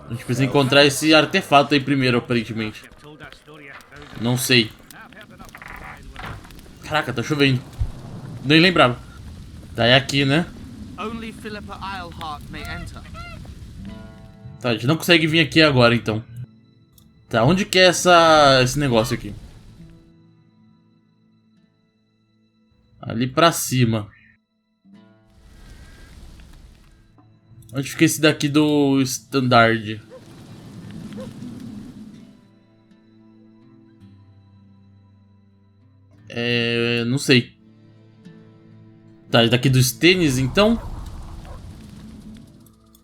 A gente precisa encontrar esse artefato aí primeiro, aparentemente. Não sei. Caraca, tá chovendo. Nem lembrava. Tá, é aqui, né? Tá, a gente não consegue vir aqui agora, então. Tá, onde que é esse negócio aqui? Ali pra cima. Onde fica esse daqui do standard? Não sei. Tá, esse daqui dos tênis, então?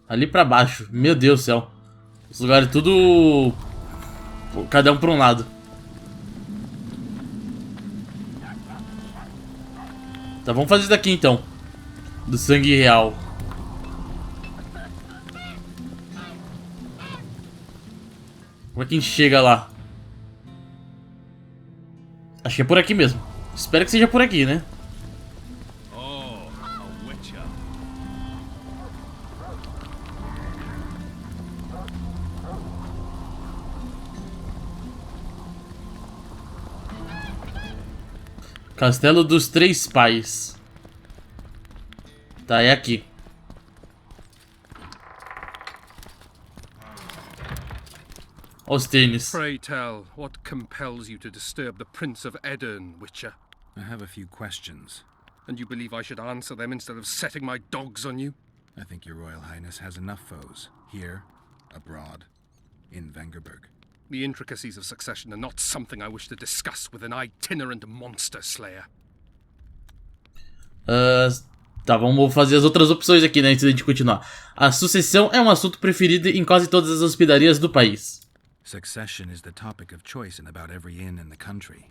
Ali pra baixo. Meu Deus do céu. Os lugares tudo... cada um pra um lado. Tá, vamos fazer isso daqui então. Do sangue real. Como é que a gente chega lá? Acho que é por aqui mesmo. Espero que seja por aqui, né? Castelo dos Três Pais. Tá, é aqui. Olha os tênis. Pray tell, what compels you to disturb the Prince of Edirne, Witcher? I have a few questions. And you believe I should answer them instead of setting my dogs on you? I think your Royal Highness has enough foes. Here, abroad, in Vengerberg. The intricacies of succession are not something I wish to discuss with an itinerant monster slayer. Tá, vamos fazer as outras opções aqui, né, antes de a gente continuar. A sucessão é um assunto preferido em quase todas as hospedarias do país. Succession is the topic of choice in about every inn in the country.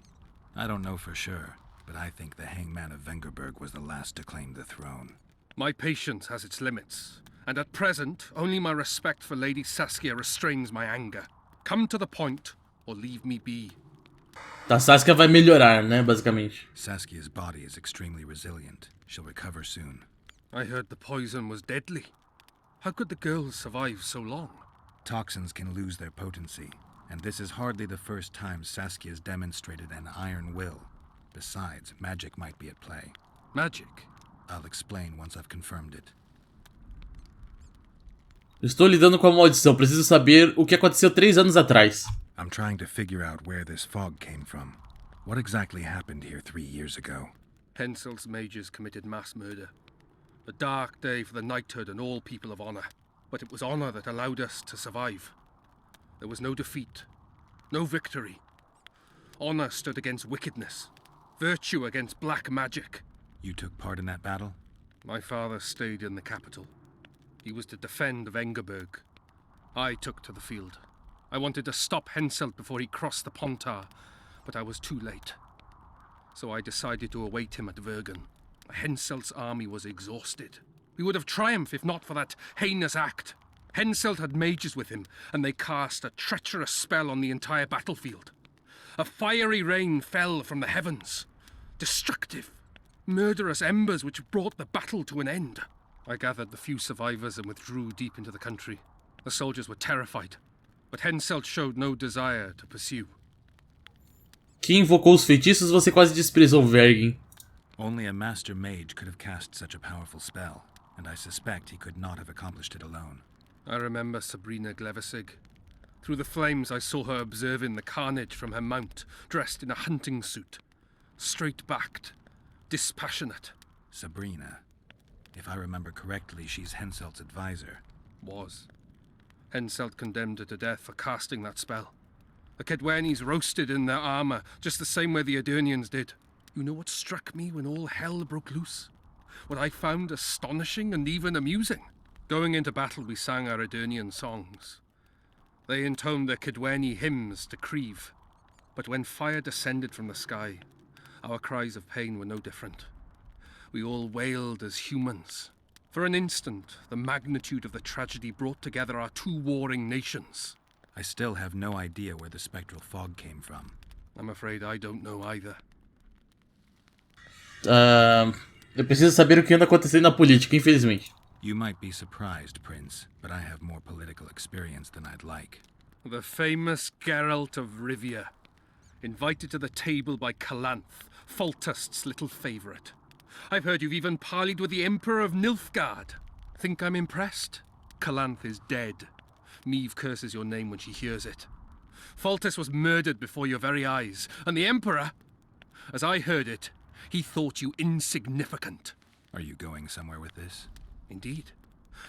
I don't know for sure, but I think the hangman of Vengerberg was the last to claim the throne. My patience has its limits, and at present, only my respect for Lady Saskia restrains my anger. Come to the point, or leave me be. Tá, Saskia vai melhorar, né, basicamente. Saskia's body is extremely resilient. She'll recover soon. I heard the poison was deadly. How could the girl survive so long? Toxins can lose their potency, and this is hardly the first time Saskia's demonstrated an iron will. Besides, magic might be at play. Magic? I'll explain once I've confirmed it. Estou lidando com a maldição. Preciso saber o que aconteceu 3 anos atrás. I'm trying to figure out where this fog came from. What exactly happened here 3 years ago? Henselt's mages committed mass murder. A dark day for the knighthood and all people of honor. But it was honor that allowed us to survive. There was no defeat, no victory. Honor stood against wickedness, virtue against black magic. You took part in that battle? My father stayed in the capital. He was to defend Vengerberg. I took to the field. I wanted to stop Henselt before he crossed the Pontar, but I was too late. So I decided to await him at Vergen. Henselt's army was exhausted. We would have triumphed if not for that heinous act. Henselt had mages with him, and they cast a treacherous spell on the entire battlefield. A fiery rain fell from the heavens. Destructive, murderous embers which brought the battle to an end. I gathered the few survivors and withdrew deep into the country. The soldiers were terrified, but Henselt showed no desire to pursue. Quem invocou os feitiços, você quase desprezou Vergen. Only a master mage could have cast such a powerful spell, and I suspect he could not have accomplished it alone. I remember Sabrina Glevesig. Through the flames I saw her observing the carnage from her mount, dressed in a hunting suit. Straight-backed, dispassionate. Sabrina. If I remember correctly, she's Henselt's advisor. Was. Henselt condemned her to death for casting that spell. The Kedwenis roasted in their armor, just the same way the Edirnians did. You know what struck me when all hell broke loose? What I found astonishing and even amusing? Going into battle, we sang our Edirnian songs. They intoned their Kedweni hymns to Creve. But when fire descended from the sky, our cries of pain were no different. We all wailed as humans. For an instant, the magnitude of the tragedy brought together our two warring nations. I still have no idea where the spectral fog came from. I'm afraid I don't know either. Eu preciso saber o que anda acontecendo na política, infelizmente. You might be surprised, Prince, but I have more political experience than I'd like. The famous Geralt of Rivia, invited to the table by Calanth, Foltest's little favourite. I've heard you've even parleyed with the Emperor of Nilfgaard. Think I'm impressed? Calanth is dead. Meve curses your name when she hears it. Foltest was murdered before your very eyes, and the Emperor, as I heard it, he thought you insignificant. Are you going somewhere with this? Indeed.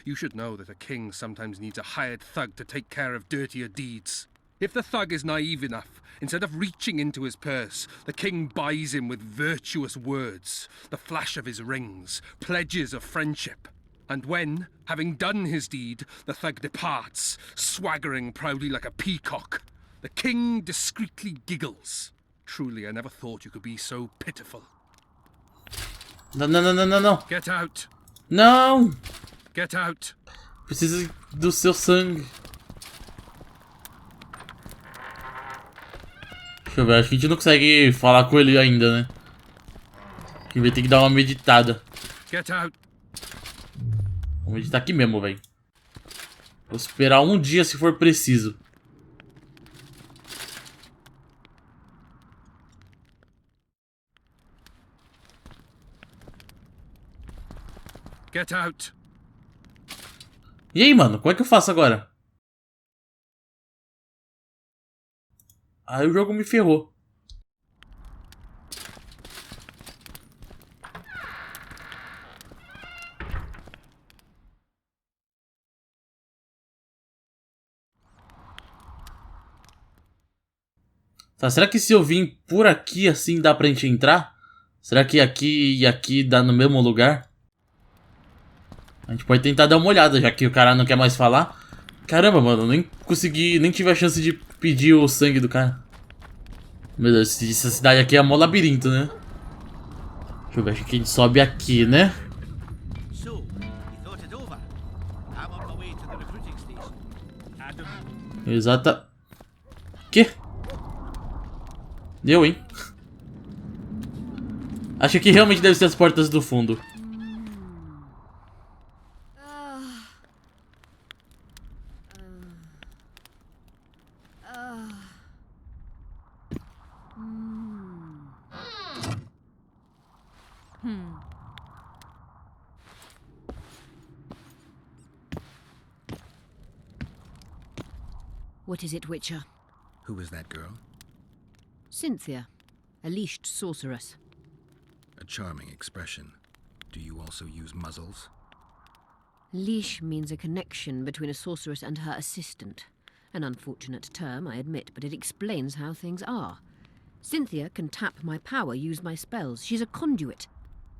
You should know that a king sometimes needs a hired thug to take care of dirtier deeds. If the thug is naive enough, instead of reaching into his purse, the king buys him with virtuous words, the flash of his rings, pledges of friendship. And when, having done his deed, the thug departs, swaggering proudly like a peacock, the king discreetly giggles. Truly, I never thought you could be so pitiful. Não. Get out. Não! Get out. Precisa do seu sangue. Deixa eu ver, acho que a gente não consegue falar com ele ainda, né? A gente vai ter que dar uma meditada. Get out. Vamos meditar aqui mesmo, velho. Vou esperar um dia se for preciso. Get out. E aí, mano, como é que eu faço agora? Aí o jogo me ferrou. Tá, será que se eu vim por aqui assim dá pra gente entrar? Será que aqui e aqui dá no mesmo lugar? A gente pode tentar dar uma olhada, já que o cara não quer mais falar. Caramba, mano, nem consegui, nem tive a chance de pedir o sangue do cara. Meu Deus, essa cidade aqui é mó labirinto, né? Deixa eu ver, acho que a gente sobe aqui, né? Exata... Que? Deu, hein? Acho que realmente deve ser as portas do fundo. What is it, Witcher? Who is that girl? Cynthia, a leashed sorceress. A charming expression. Do you also use muzzles? Leash means a connection between a sorceress and her assistant. An unfortunate term, I admit, but it explains how things are. Cynthia can tap my power, use my spells. She's a conduit.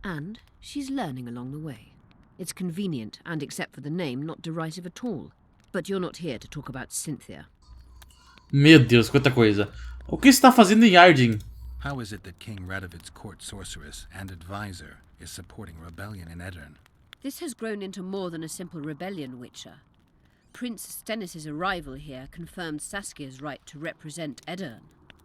And she's learning along the way. It's convenient, and except for the name, not derisive at all. But you're not here to talk about Cynthia. Meu Deus, quanta coisa. O que está fazendo em Arden? How is it that King Radovid's court sorceress and advisor is supporting rebellion in Edirn? This has grown into more than a simple rebellion, Witcher. Prince Stennis' arrival here confirmed Saskia's right to represent Edirn.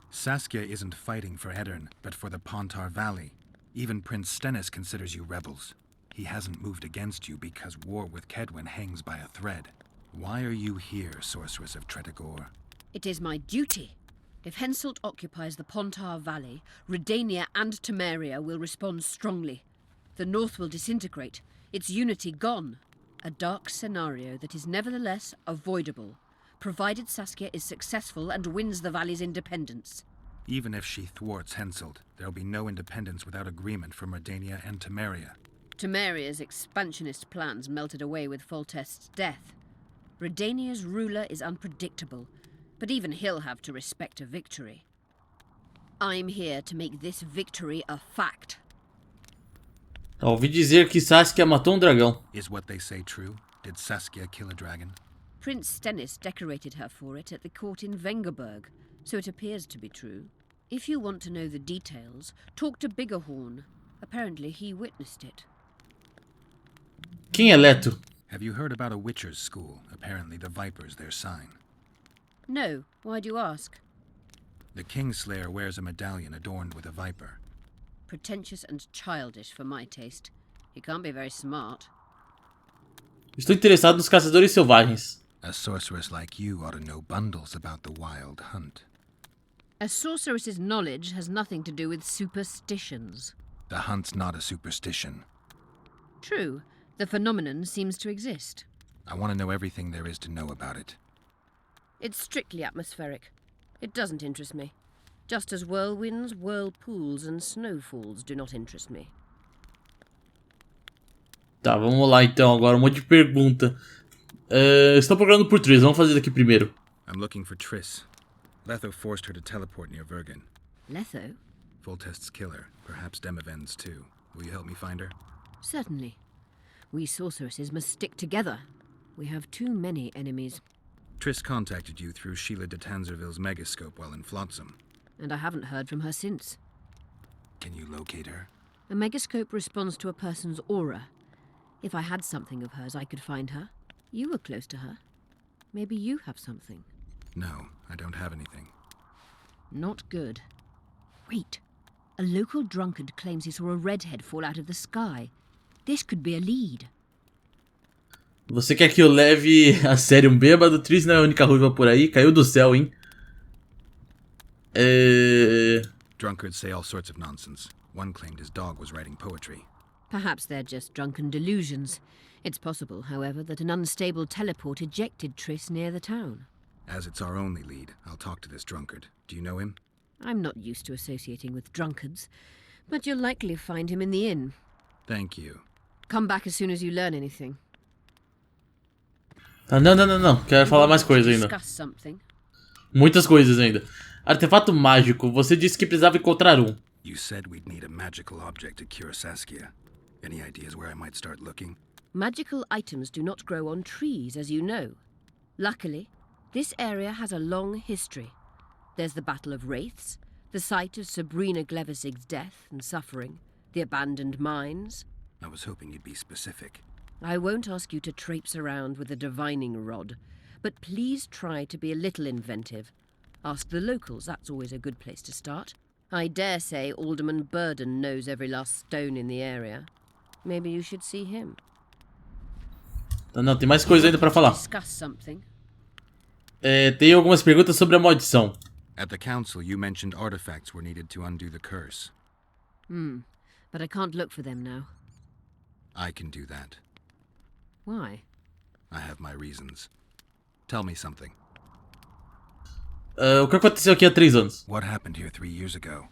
Saskia isn't fighting for Edirn, but for the Pontar Valley. Even Prince Stennis considers you rebels. He hasn't moved against you because war with Kedwin hangs by a thread. Why are you here, Sorceress of Tretogor? It is my duty. If Henselt occupies the Pontar Valley, Redania and Temeria will respond strongly. The North will disintegrate, its unity gone. A dark scenario that is nevertheless avoidable, provided Saskia is successful and wins the valley's independence. Even if she thwarts Henselt, there'll be no independence without agreement from Redania and Temeria. Temeria's expansionist plans melted away with Foltest's death. Redania's ruler is unpredictable, but even he'll have to respect a victory. I'm here to make this victory a fact. Ouvi dizer que Saskia matou dragão. Is what they say true? Did Saskia kill a dragon? Prince Stennis decorated her for it at the court in Vengerberg, so it appears to be true. If you want to know the details, talk to Biggerhorn. Apparently he witnessed it. Quem é Leto? Have you heard about a Witcher's school? Apparently the Viper's their sign. No, why do you ask? The Kingslayer wears a medallion adorned with a viper. Pretentious and childish for my taste. He can't be very smart. Estou interessado nos caçadores selvagens. A sorceress like you ought to know bundles about the wild hunt. A sorceress's knowledge has nothing to do with superstitions. The hunt's not a superstition. True, the phenomenon seems to exist. I want to know everything there is to know about it. It's strictly atmospheric. It doesn't interest me. Just as whirlwinds, whirlpools and snowfalls do not interest me. Tá, vamos lá então. Agora um monte de pergunta. Estou procurando por Triss. Vamos fazer daqui primeiro. I'm looking for Triss. Letho forced her to teleport near Vergen. Letho? Voltest's killer. Perhaps Demavend's too. Will you help me find her? Certainly. We sorceresses must stick together. We have too many enemies. Triss contacted you through Sheila de Tanzerville's megascope while in Flotsam. And I haven't heard from her since. Can you locate her? A megascope responds to a person's aura. If I had something of hers, I could find her. You were close to her. Maybe you have something. No, I don't have anything. Not good. Wait. A local drunkard claims he saw a redhead fall out of the sky. This could be a lead. Você quer que eu leve a sério um bêbado? Triss não é a única ruiva por aí. Caiu do céu, hein? Drunkards say all sorts of nonsense. One claimed his dog was writing poetry. Perhaps they're just drunken delusions. It's possible, however, that an unstable teleport ejected Triss near the town. As it's our only lead, I'll talk to this drunkard. Do you know him? I'm not used to associating with drunkards, but you'll likely find him in the inn. Thank you. Come back as soon as you learn anything. Ah, não. Quero falar mais coisas ainda. Discuss something. Muitas coisas ainda. Artefato mágico. Você disse que precisava encontrar um. You said we'd need a magical object to cure Saskia. Any ideas where I might start looking? Magical items do not grow on trees, as you know. Luckily, this area has a long history. There's the Battle of Wraiths, the site of Sabrina Glevisig's death and suffering, the abandoned mines. I was hoping you'd be specific. I won't ask you to traipse around with a divining rod, but please try to be a little inventive. Ask the locals, that's always a good place to start. I dare say Alderman Burden knows every last stone in the area. Maybe you should see him. Não, tem mais coisa ainda pra falar. Discuss something. Tem algumas perguntas sobre a maldição. At the council, you mentioned artifacts were needed to undo the curse. But I can't look for them now. I can do that. Why? I have my reasons. Tell me something. O que aconteceu aqui há 3 anos? What happened here 3 years ago?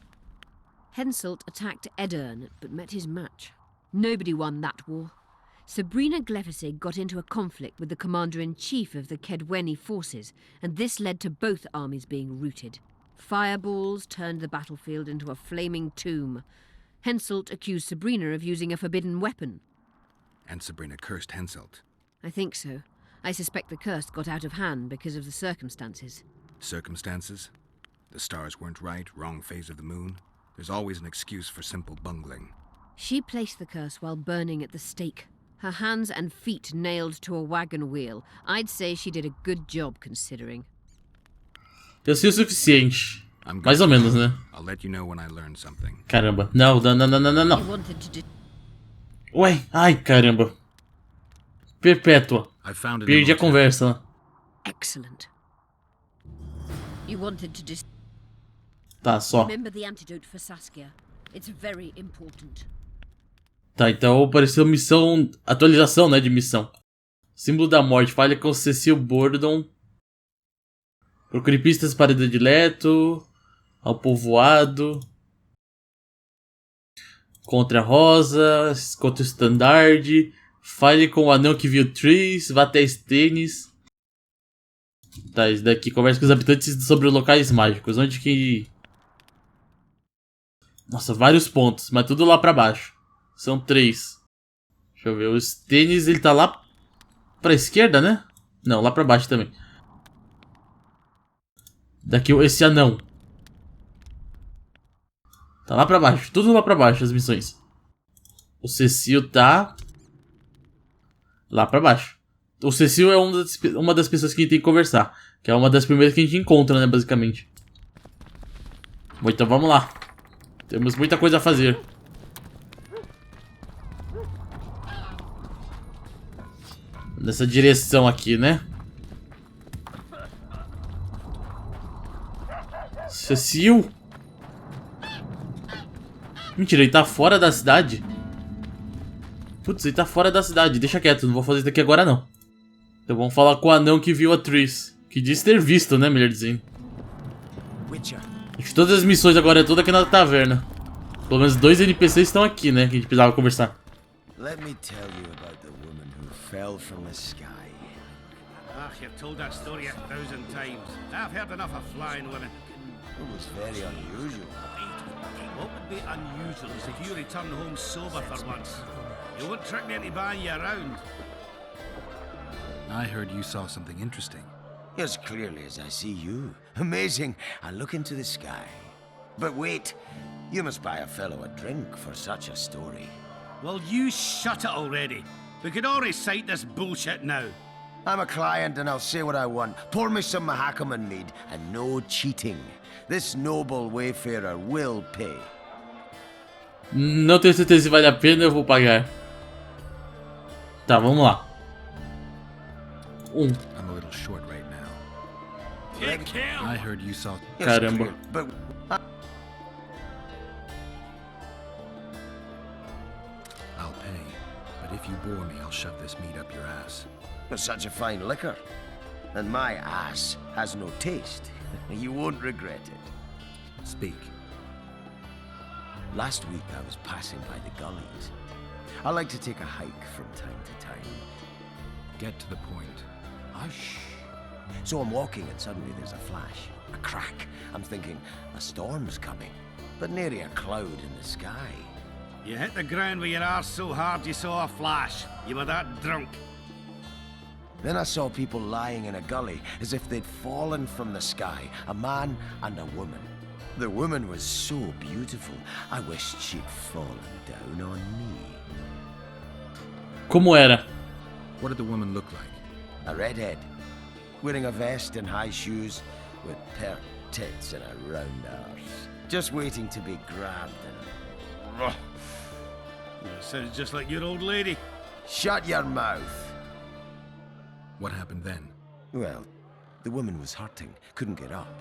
Henselt attacked Edern, but met his match. Nobody won that war. Sabrina Glevisig got into a conflict with the commander-in-chief of the Kedweni forces, and this led to both armies being routed. Fireballs turned the battlefield into a flaming tomb. Henselt accused Sabrina of using a forbidden weapon. And Sabrina cursed Henselt. I think so. I suspect the curse got out of hand because of the circumstances. Circumstances? The stars weren't right, wrong phase of the moon. There's always an excuse for simple bungling. She placed the curse while burning at the stake. Her hands and feet nailed to a wagon wheel. I'd say she did a good job, considering. Eu sei o suficiente. Mais ou menos, né? I'll let you know when I learn something. Caramba. Não. You wanted to Ué, ai, caramba. Perpétua. I found it. Perdi a conversa. Excellent. You wanted to Tá, só. remember the antidote for Saskia. It's very important. Tá, então apareceu missão... Atualização, né, de missão. Símbolo da morte. Falha com Cecil Bordon. Procure pistas para predileto. Ao povoado. Contra a Rosa. Contra o Standard. Fale com o anão que viu Triss. Vá até Stennis. Tá, isso daqui. Converse com os habitantes sobre os locais mágicos. Onde que... Nossa, vários pontos. Mas tudo lá pra baixo. São 3. Deixa eu ver. O Stennis, ele tá lá pra esquerda, né? Não, lá pra baixo também. Daqui esse anão. Tá lá pra baixo. Tudo lá pra baixo as missões. O Cecil tá... lá pra baixo. O Cecil é uma das pessoas que a gente tem que conversar. Que é uma das primeiras que a gente encontra, né? Basicamente. Bom, então vamos lá. Temos muita coisa a fazer. Nessa direção aqui, né? Cecil. Mentira, ele tá fora da cidade. Putz, ele tá fora da cidade. Deixa quieto, não vou fazer isso daqui agora não. Então vamos falar com o anão que viu a Tris. Que disse ter visto, né, melhor dizendo. Acho que todas as missões agora é tudo aqui na taverna. Pelo menos 2 NPCs estão aqui, né, que a gente precisava conversar. Let me tell you about the woman who fell from the sky. Ah, you've told that story 1,000 times. I've heard enough of flying women. It was very unusual. What would be unusual is if you return home sober for once. You won't trick me into buying you around. I heard you saw something interesting. As clearly as I see you. Amazing. I look into the sky. But wait, you must buy a fellow a drink for such a story. Well, you shut it already. We could all recite this bullshit now. I'm a client and I'll say what I want. Pour me some Mahakaman mead and no cheating. This noble wayfarer will pay. Não tenho certeza se vale a pena, eu vou pagar. Tá, vamos lá. I'm a little short right now. I heard you saw... Caramba. But I'll pay. But if you bore me, I'll shove this meat up your ass. it's such a fine liquor. And my ass has no taste. You won't regret it. Speak. Last week I was passing by the gullies. I like to take a hike from time to time. Get to the point. Hush. So I'm walking and suddenly there's a flash, a crack. I'm thinking, a storm's coming. But nary a cloud in the sky. You hit the ground with your arse so hard you saw a flash. You were that drunk. Then I saw people lying in a gully as if they'd fallen from the sky, a man and a woman. The woman was so beautiful, I wished she'd fallen down on me. Como era? What did the woman look like? A redhead, wearing a vest and high shoes, with pert tits and a round arse. Just waiting to be grabbed and... It sounds just like your old lady. Shut your mouth! What happened then? Well, the woman was hurting, couldn't get up.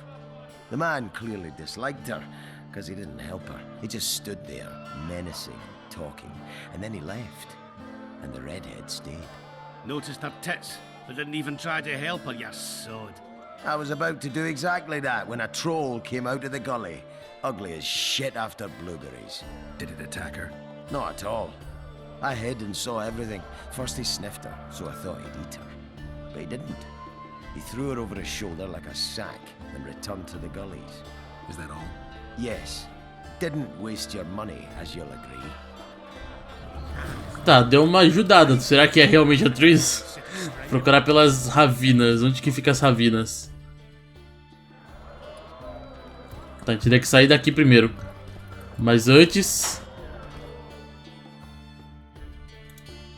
The man clearly disliked her, because he didn't help her. He just stood there, menacing, talking, and then he left. And the redhead stayed. Noticed her tits, but didn't even try to help her, you sod. I was about to do exactly that when a troll came out of the gully. Ugly as shit after blueberries. Did it attack her? Not at all. I hid and saw everything. First he sniffed her, so I thought he'd eat her. But he didn't. He threw her over his shoulder like a sack and returned to the gullies. Is that all? Yes. Didn't waste your money, as you'll agree. Tá, deu uma ajudada. Será que é realmente a Tris? Procurar pelas ravinas. Onde que fica as ravinas? Tá, a gente teria que sair daqui primeiro. Mas antes...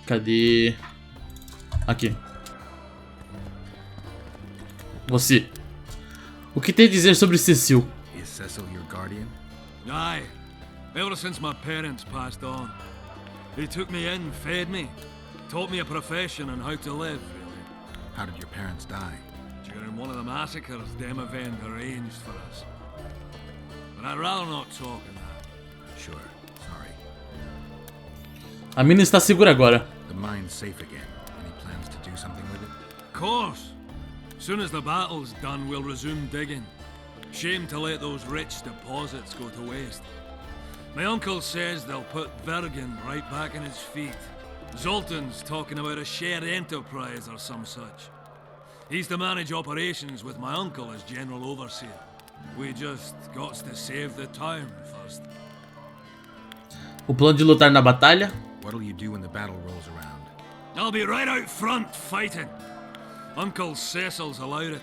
Cadê? Aqui. Você. O que tem a dizer sobre Cecil? Is Cecil your guardian? Aye, ever since my parents passed on. They took me in, fed me, taught me a profession and how to live, really. How did your parents die? During one of the massacres Demavend arranged for us. But I'd rather not talk of that. Sure, sorry. A mina está segura agora. The mine's safe again. Any plans to do something with it? Of course. Soon as the battle's done, we'll resume digging. Shame to let those rich deposits go to waste. My uncle says they'll put Vergen right back in his feet. Zoltan's talking about a shared enterprise or some such. He's to manage operations with my uncle as general overseer. We just got to save the town first. O plano de lutar na batalha? What'll you do when the battle rolls around? I'll be right out front fighting. Uncle Cecil's allowed it.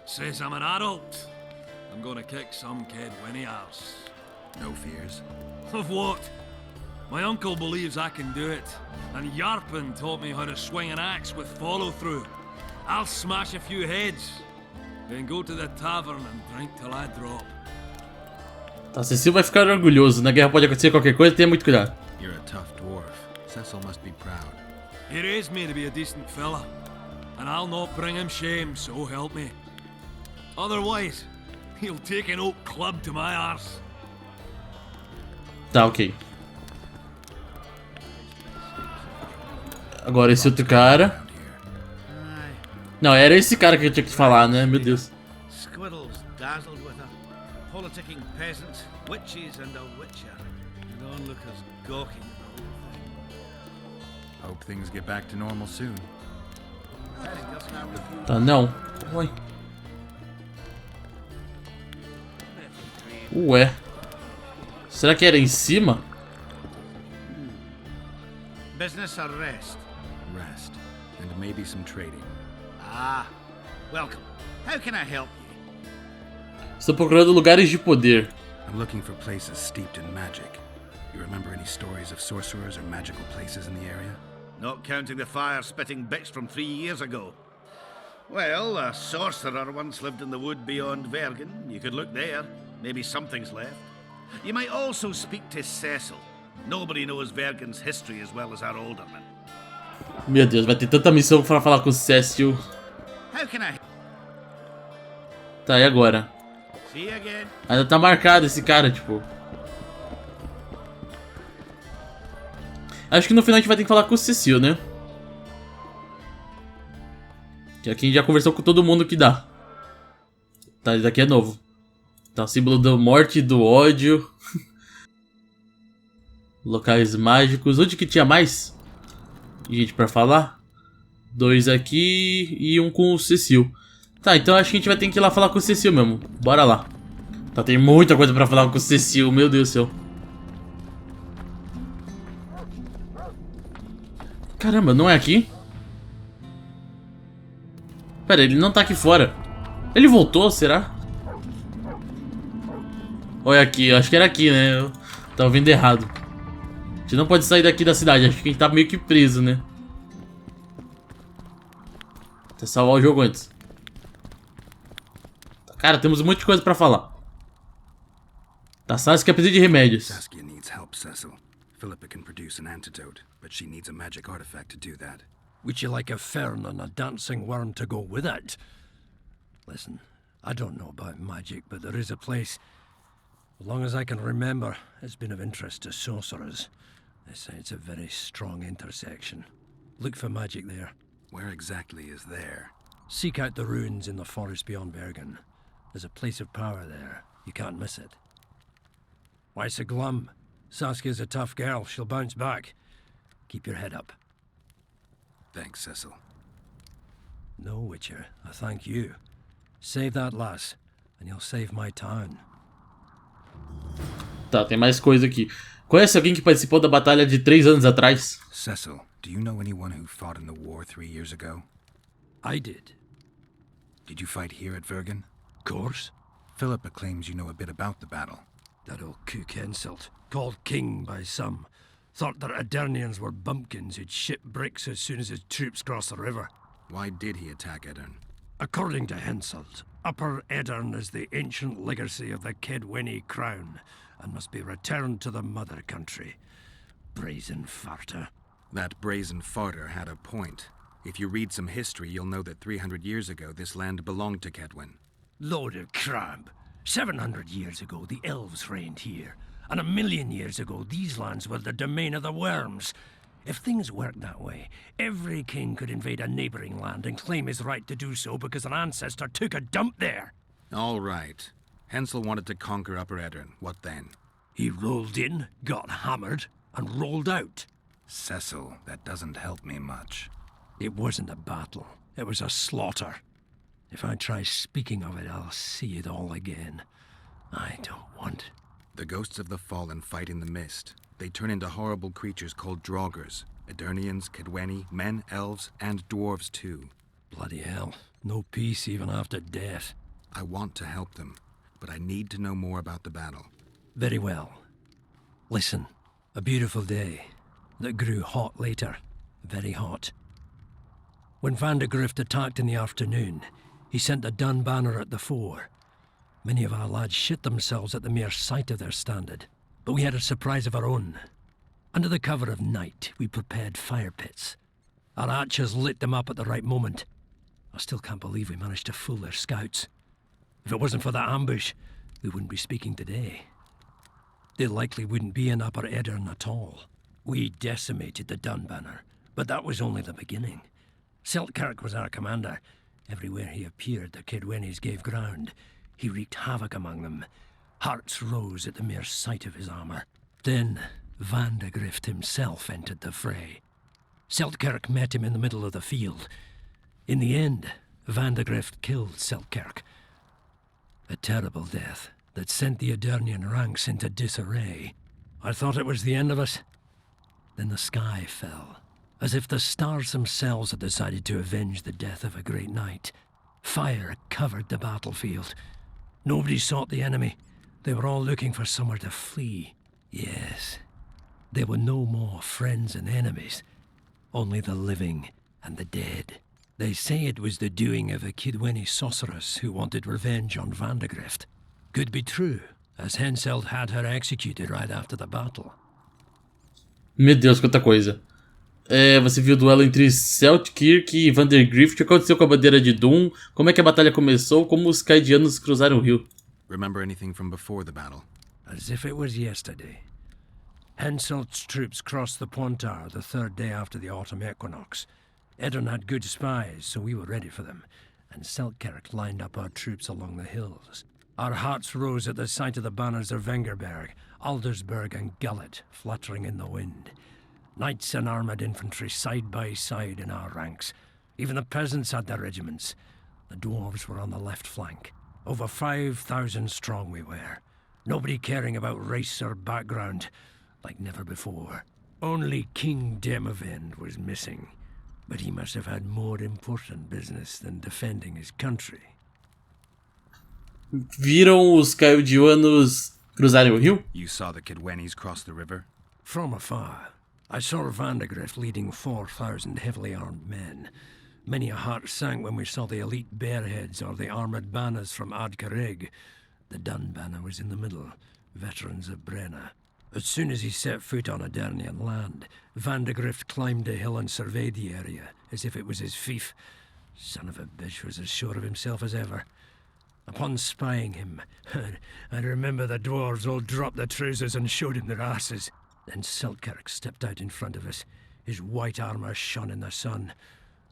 Says I'm an adult. I'm gonna kick some kid when he asks. No fears? Of what? My uncle believes I can do it, and Yarpin taught me how to swing an axe with follow-through. I'll smash a few heads, then go to the tavern and drink till I drop. Tá, Cecil vai ficar orgulhoso. Na guerra pode acontecer qualquer coisa, tenha muito cuidado. You're a tough dwarf. Cecil must be proud. He raised me to be a decent fella. and I'll not bring him shame, so help me. Otherwise, he'll take an oak club to my arse. Tá, ok. Agora esse outro cara. Não, era esse cara que eu tinha que falar, né? Meu Deus. Squirrels dazzled with her, politicking peasants, witches and a witcher, and onlookers gawking at the whole thing. Hope things get back to normal soon. Tá, não. Oi. Ué. Será que era em cima? Business or rest? Rest, and maybe some trading. Ah, welcome. How can I help you? Estou procurando lugares de poder. I'm looking for places steeped in magic. You remember any stories of sorcerers or magical places in the area? Not counting the fire-spitting bitch from 3 years ago. Well, a sorcerer once lived in the wood beyond Vergen. You could look there. Maybe something's left. You might also speak to Cecil. Nobody knows Vergen's history as well as our alderman. Meu Deus, vai ter tanta missão pra falar com o Cecil. How can I... Tá, e agora? See you again. Ainda tá marcado esse cara, tipo. Acho que no final a gente vai ter que falar com o Cecil, né? Que aqui a gente já conversou com todo mundo que dá. Tá, esse daqui é novo. Tá, o símbolo da morte e do ódio. Locais mágicos. Onde que tinha mais gente pra falar? 2 aqui e um com o Cecil. Tá, então acho que a gente vai ter que ir lá falar com o Cecil mesmo. Bora lá. Tá, tem muita coisa pra falar com o Cecil, meu Deus do céu. Caramba, não é aqui? Pera, ele não tá aqui fora. Ele voltou, será? Olha aqui, acho que era aqui, né? Eu tava vendo errado. A gente não pode sair daqui da cidade, acho que a gente tá meio que preso, né? Até salvar o jogo antes. Cara, temos um monte de coisa pra falar. Tá, Saskia precisa de remédios. Saskia needs help, Cecil. Philippa can produce an antidote, but she needs a magic artifact to do that. Would you like a fern and a dancing worm to go with it? Listen, I don't know about magic, but there is a place, as long as I can remember, it's been of interest to sorcerers. They say it's a very strong intersection. Look for magic there. Where exactly is there? Seek out the ruins in the forest beyond Bergen. There's a place of power there. You can't miss it. Why so glum? Saskia's a tough girl. She'll bounce back. Keep your head up. Thanks, Cecil. No, Witcher. I thank you. Save that lass, and you'll save my town. Tá, tem mais coisa aqui. Conhece alguém que participou da batalha de 3 anos atrás? Cecil, do you know anyone who fought in the war 3 years ago? I did. Did you fight here at Vergen? Course. Philippa claims you know a bit about the battle. That old cook insult, called king by some, thought that Adernians were bumpkins who'd ship bricks as soon as his troops crossed the river. Why did he attack Edirn? According to Henselt, Upper Edirn is the ancient legacy of the Kedwenny crown and must be returned to the mother country. Brazen farter. That brazen farter had a point. If you read some history, you'll know that 300 years ago this land belonged to Kedwen. Load of crab. 700 years ago, the elves reigned here. And 1,000,000 years ago, these lands were the domain of the worms. If things worked that way, every king could invade a neighboring land and claim his right to do so because an ancestor took a dump there. All right. Hensel wanted to conquer Upper Edirn. What then? He rolled in, got hammered, and rolled out. Cecil, that doesn't help me much. It wasn't a battle. It was a slaughter. If I try speaking of it, I'll see it all again. I don't want... The ghosts of the fallen fight in the mist. They turn into horrible creatures called Draugrs. Edirnians, Kedwenny, men, elves, and dwarves too. Bloody hell. No peace even after death. I want to help them, but I need to know more about the battle. Very well. Listen. A beautiful day that grew hot later. Very hot. When Van de Grift attacked in the afternoon, he sent a dun banner at the fore. Many of our lads shit themselves at the mere sight of their standard, but we had a surprise of our own. Under the cover of night, we prepared fire pits. Our archers lit them up at the right moment. I still can't believe we managed to fool their scouts. If it wasn't for that ambush, we wouldn't be speaking today. They likely wouldn't be in Upper Eddern at all. We decimated the Dunbanner, but that was only the beginning. Seltkirk was our commander. Everywhere he appeared, the Kidwennies gave ground. He wreaked havoc among them. Hearts rose at the mere sight of his armour. Then Vandegrift himself entered the fray. Seltkirk met him in the middle of the field. In the end, Vandegrift killed Seltkirk. A terrible death that sent the Adernian ranks into disarray. I thought it was the end of us. Then the sky fell, as if the stars themselves had decided to avenge the death of a great knight. Fire covered the battlefield. Nobody sought the enemy. They were all looking for somewhere to flee. Yes, there were no more friends and enemies, only the living and the dead. They say it was the doing of a Kidwenny sorceress who wanted revenge on Vandegrift. Could be true, as Henselt had her executed right after the battle. Meu Deus, quanta coisa. Você viu o duelo entre Seltkirk e Vandergrift. O que aconteceu com a bandeira de Doom? Como é que a batalha começou? Como os Caidianos cruzaram o rio? Remember anything from before the battle? As if it was yesterday. Henselt's troops crossed the Pontar the third day after the autumn equinox. Eddern had good spies, so we were ready for them, and Seltkirk lined up our troops along the hills. Our hearts rose at the sight of the banners of Vengerberg, Aldersberg and Gullet fluttering in the wind. Knights and armoured infantry side by side in our ranks. Even the peasants had their regiments. The dwarves were on the left flank. Over 5,000 strong we were. Nobody caring about race or background, like never before. Only King Demavend was missing, but he must have had more important business than defending his country. Viram os Caidianos cruzarem o rio? You saw the Kidwennies cross the river? From afar, I saw Vandegrift leading 4,000 heavily armed men. Many a heart sank when we saw the elite bearheads or the armoured banners from Ardcarrig. The Dun banner was in the middle, veterans of Brenna. As soon as he set foot on Adernian land, Vandegrift climbed a hill and surveyed the area, as if it was his fief. Son of a bitch was as sure of himself as ever. Upon spying him, I remember the dwarves all dropped their trousers and showed him their asses. Then Seltkirk stepped out in front of us. His white armour shone in the sun.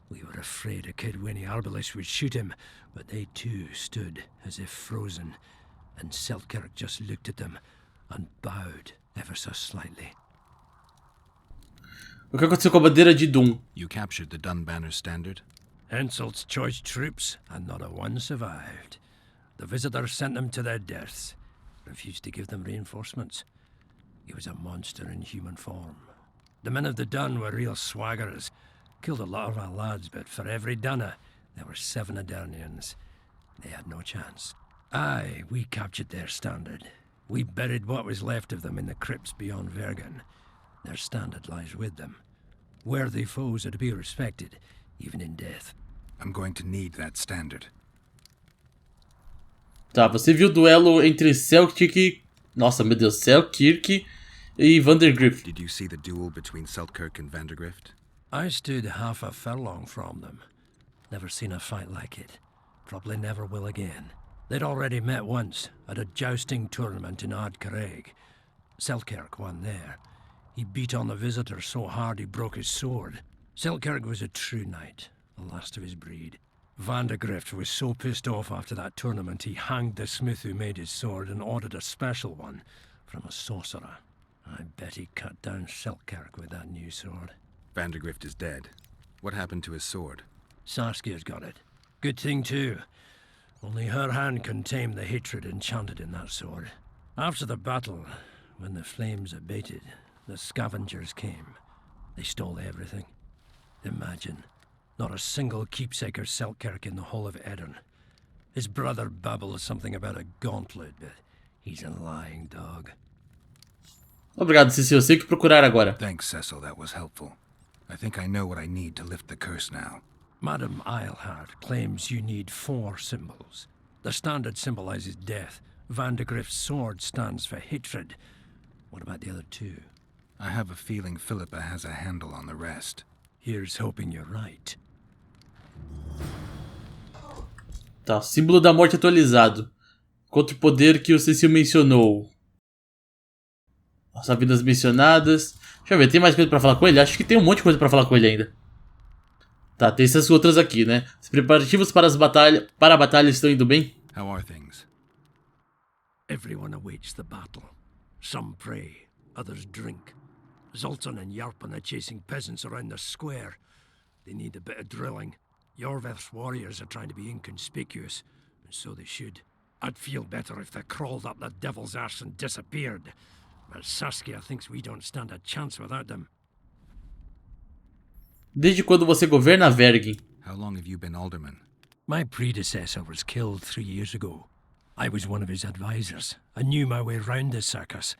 We were afraid a Kidwenny arbalist would shoot him, but they too stood as if frozen, and Seltkirk just looked at them and bowed ever so slightly. O que aconteceu com a bandeira de Doom? You captured the Dunbanner standard? Henselt's choice troops, and not a one survived. The visitor sent them to their deaths, refused to give them reinforcements. He was a monster in human form. The men of the Dun were real swaggerers. Killed a lot of our lads, but for every Dunner, there were 7 Adernians. They had no chance. Aye, we captured their standard. We buried what was left of them in the crypts beyond Vergen. Their standard lies with them. Worthy foes are to be respected, even in death. I'm going to need that standard. Tá, você viu o duelo entre Seltkirk... Nossa, meu Deus, Seltkirk e Vandergrift. Did you see the duel between Seltkirk and Vandegrift? I stood half a furlong from them. Never seen a fight like it. Probably never will again. They'd already met once, at a jousting tournament in Ardcarrig. Seltkirk won there. He beat on the visitor so hard he broke his sword. Seltkirk was a true knight, the last of his breed. Vandegrift was so pissed off after that tournament he hanged the smith who made his sword and ordered a special one from a sorcerer. I bet he cut down Seltkirk with that new sword. Vandegrift is dead. What happened to his sword? Saskia's got it. Good thing too. Only her hand can tame the hatred enchanted in that sword. After the battle, when the flames abated, the scavengers came. They stole everything. Imagine, not a single keepsake of Seltkirk in the whole of Eddern. His brother babbles something about a gauntlet, but he's a lying dog. Obrigado, Cecil. Eu sei o que procurar agora. Thanks, Cecil. That was helpful. I think I know what I need to lift the curse now. Madame Eilhart claims you need 4 symbols. The standard symbolizes death. Vandegrift's sword stands for hatred. What about the other 2? I have a feeling Philippa has a handle on the rest. Here's hoping you're right. Tá, símbolo da morte atualizado. Encontre o poder que o Cecil mencionou. Nossa, vidas mencionadas. Deixa eu ver, tem mais coisa pra falar com ele? Acho que tem um monte de coisa pra falar com ele ainda. Tá, tem essas outras aqui, né? Os preparativos para a batalha estão indo bem? How are things? Everyone awaits the battle. Some pray, others drink. Zoltan and Yarpan are chasing peasants around the square. They need a bit of drilling. Yorveth's warriors are trying to be inconspicuous, and so they should. I'd feel better if they crawled up the devil's arse and disappeared. But Saskia thinks we don't stand a chance without them. Desde quando você governa Vergin? How long have you been alderman? My predecessor was killed 3 years ago. I was one of his advisors. I knew my way round the circus.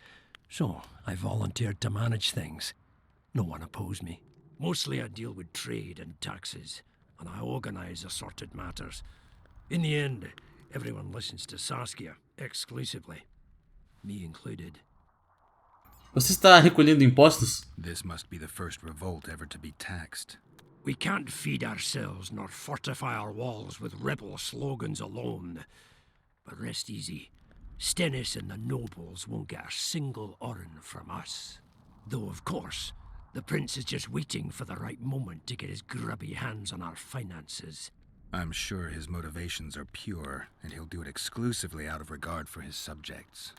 So I volunteered to manage things. No one opposed me. Mostly I deal with trade and taxes, and I organize assorted matters. In the end, everyone listens to Saskia, exclusively. Me included. Você está recolhendo impostos? This must be the first revolt ever to be taxed. We can't feed ourselves nor fortify our walls with rebel slogans alone. But rest easy. Stennis and the nobles won't get a single oren from us. Though, of course, the prince is just waiting for the right moment to get his grubby hands on our finances. I'm sure his motivations are pure, and he'll do it exclusively out of regard for his subjects.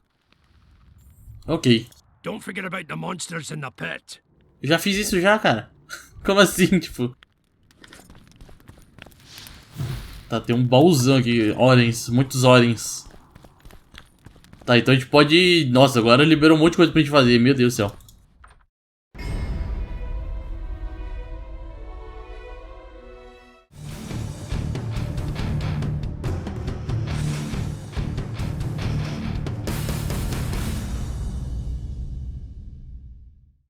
Ok. Don't forget about the monsters in the pit. Já fiz isso já, cara. Como assim, tipo? Tá, tem um baúzão aqui. Orens, muitos orens. Tá, então a gente pode... Nossa, agora liberou um monte de coisa pra gente fazer. Meu Deus do céu.